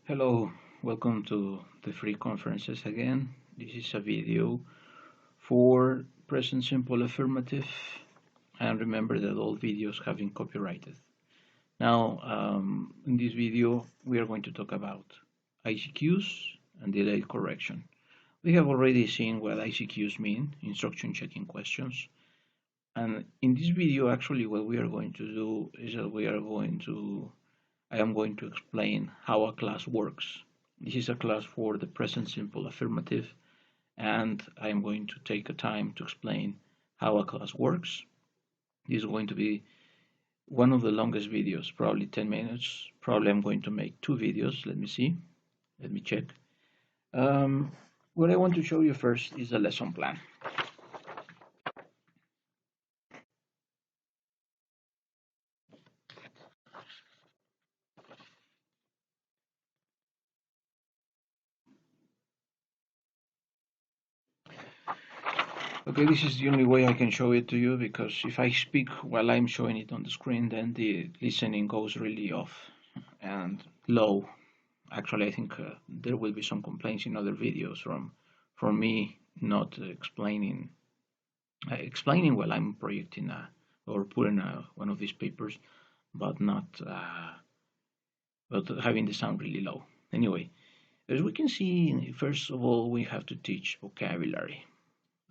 Hello, welcome to the free conferences again. This is a video for present simple affirmative, and remember that all videos have been copyrighted. Now, in this video, we are going to talk about ICQs and delayed correction. We have already seen what ICQs mean, instruction checking questions. And in this video, actually, what we are going to do is that I am going to explain how a class works. This is a class for the present simple affirmative, and I am going to take a time to explain how a class works. This is going to be one of the longest videos, probably 10 minutes. Probably I'm going to make two videos. Let me see. Let me check. Um, what I want to show you first is the lesson plan. Okay, this is the only way I can show it to you because if I speak while I'm showing it on the screen, then the listening goes really off and low. Actually, I think there will be some complaints in other videos from me not explaining while I'm projecting or putting one of these papers, but not but having the sound really low. Anyway, as we can see, first of all, we have to teach vocabulary.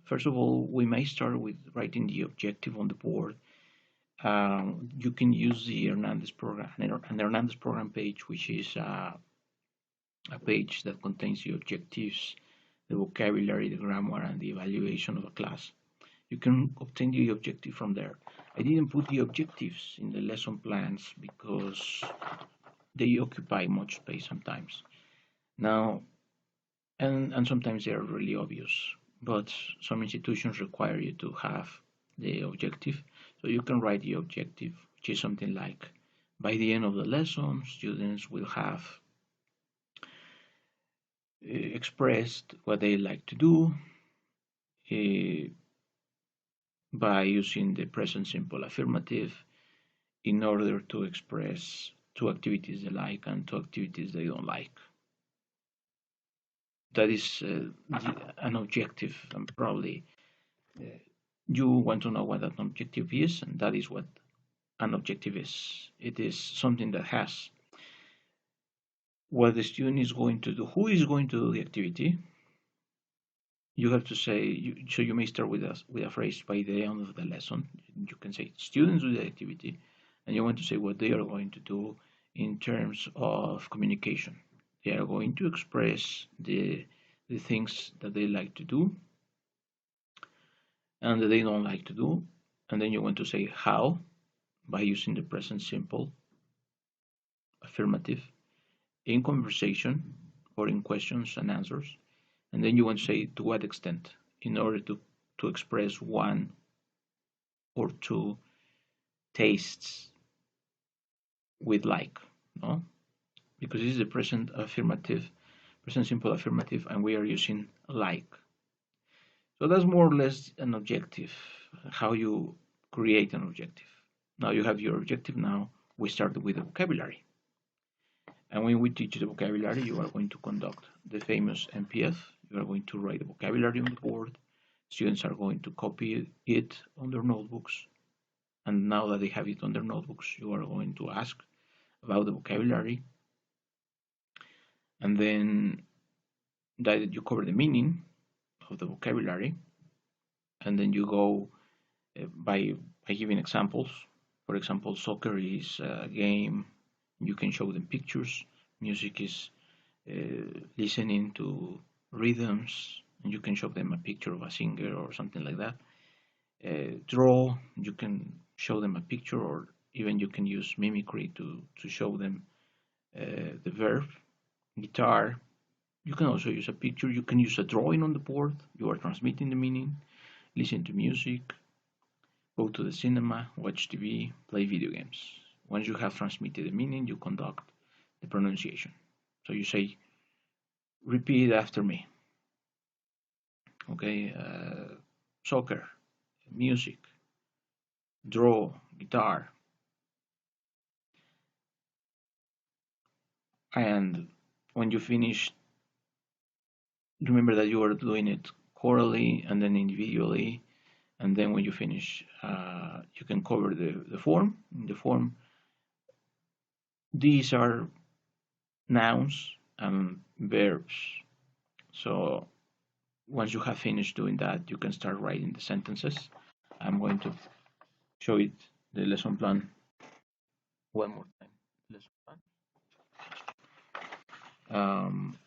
First of all, we may start with writing the objective on the board. You can use the Hernandez program, an Hernandez program page, which is a page that contains the objectives, the vocabulary, the grammar, and the evaluation of a class. You can obtain the objective from there. I didn't put the objectives in the lesson plans because they occupy much space sometimes. Now, and sometimes they are really obvious, but some institutions require you to have the objective. So you can write the objective, which is something like, by the end of the lesson, students will have expressed what they like to do uh, by using the present simple affirmative in order to express two activities they like and two activities they don't like. That is an objective, and probably uh, you want to know what an objective is, and that is what an objective is. It is something that has what the student is going to do, who is going to do the activity. You have to say, so you may start with a phrase by the end of the lesson. You can say students do the activity, and you want to say what they are going to do in terms of communication. They are going to express the things that they like to do and that they don't like to do, and then you want to say how by using the present simple affirmative in conversation or in questions and answers, and then you want to say to what extent in order to express one or two tastes with like, no? Because this is the present affirmative, present simple affirmative, and we are using like. So that's more or less an objective, how you create an objective. Now you have your objective. Now we start with the vocabulary. And when we teach the vocabulary, you are going to conduct the famous MPF. You are going to write the vocabulary on the board. Students are going to copy it on their notebooks. And now that they have it on their notebooks, you are going to ask about the vocabulary. And then that you cover the meaning of the vocabulary. And then you go by giving examples. For example, soccer is a game. You can show them pictures. Music is listening to rhythms, and you can show them a picture of a singer or something like that. Draw, you can show them a picture, or even you can use mimicry to show them the verb. Guitar, you can also use a picture. You can use a drawing on the board. You are transmitting the meaning. Listen to music, go to the cinema, watch TV, play video games. Once you have transmitted the meaning, you conduct the pronunciation. So you say, repeat after me. Okay, soccer, music, draw, guitar, and when you finish, remember that you are doing it chorally and then individually, and then when you finish, you can cover the form. In the form, these are nouns and verbs. So once you have finished doing that, you can start writing the sentences. I'm going to show it, the lesson plan, one more time. Lesson plan.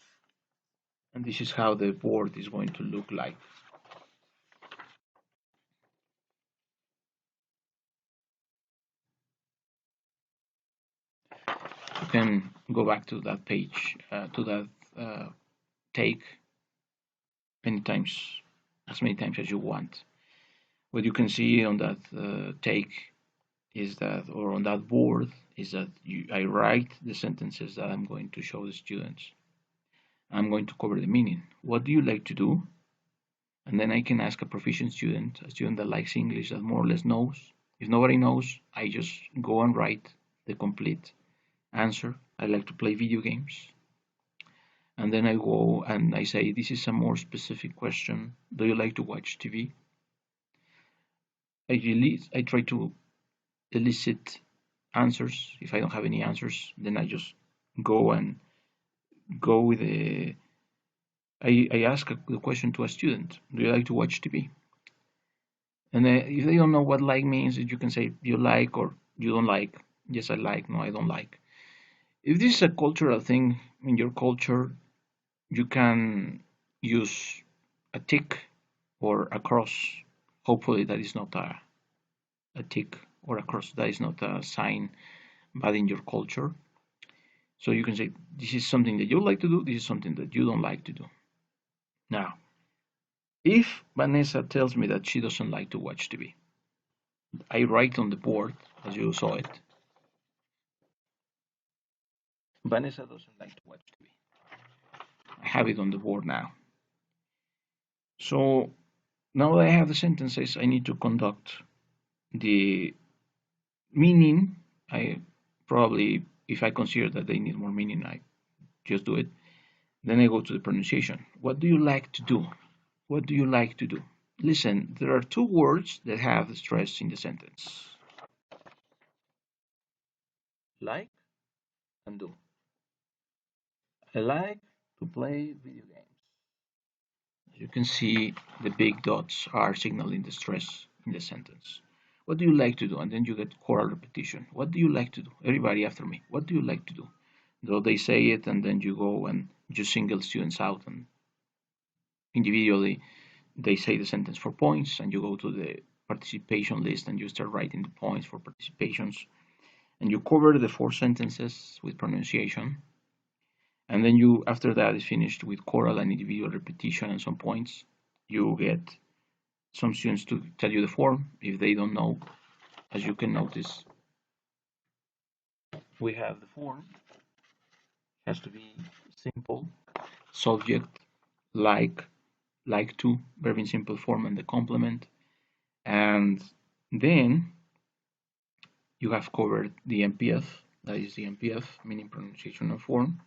And this is how the board is going to look like. You can go back to that page, to that take as many times as you want. What you can see on that take is that, or on that board, is that I write the sentences that I'm going to show the students. I'm going to cover the meaning. What do you like to do? And then I can ask a proficient student, a student that likes English, that more or less knows. If nobody knows, I just go and write the complete answer. I like to play video games. And then I go and I say, this is a more specific question. Do you like to watch TV? I try to elicit answers. If I don't have any answers, then I just go with I ask the question to a student. Do you like to watch TV? And if they don't know what like means, you can say you like or you don't like. Yes, I like. No, I don't like. If this is a cultural thing in your culture, you can use a tick or a cross. Hopefully, that is not a tick or a cross. That is not a sign bad in your culture. So you can say, this is something that you like to do, this is something that you don't like to do. Now, if Vanessa tells me that she doesn't like to watch TV, I write on the board, as you saw it, Vanessa doesn't like to watch TV. I have it on the board now. So now that I have the sentences, I need to conduct the meaning. I probably, if I consider that they need more meaning, I just do it. Then I go to the pronunciation. What do you like to do? What do you like to do? Listen, there are two words that have stress in the sentence. Like and do. I like to play video games. As you can see, the big dots are signaling the stress in the sentence. What do you like to do? And then you get choral repetition. What do you like to do? Everybody after me. What do you like to do? Though they say it, and then you go and you single students out, and individually they say the sentence for points, and you go to the participation list and you start writing the points for participations, and you cover the 4 sentences with pronunciation, and then you, after that is finished with choral and individual repetition and some points, you get some students to tell you the form if they don't know. As you can notice, we have the form. It has to be simple, subject, like to, verb in simple form, and the complement. And then you have covered the MPF, that is the MPF, meaning pronunciation and form.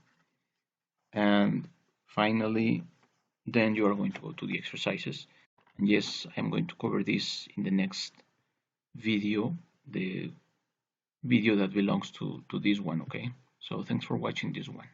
And finally, then you are going to go to the exercises. And yes, I'm going to cover this in the next video, the video that belongs to this one, okay? So thanks for watching this one.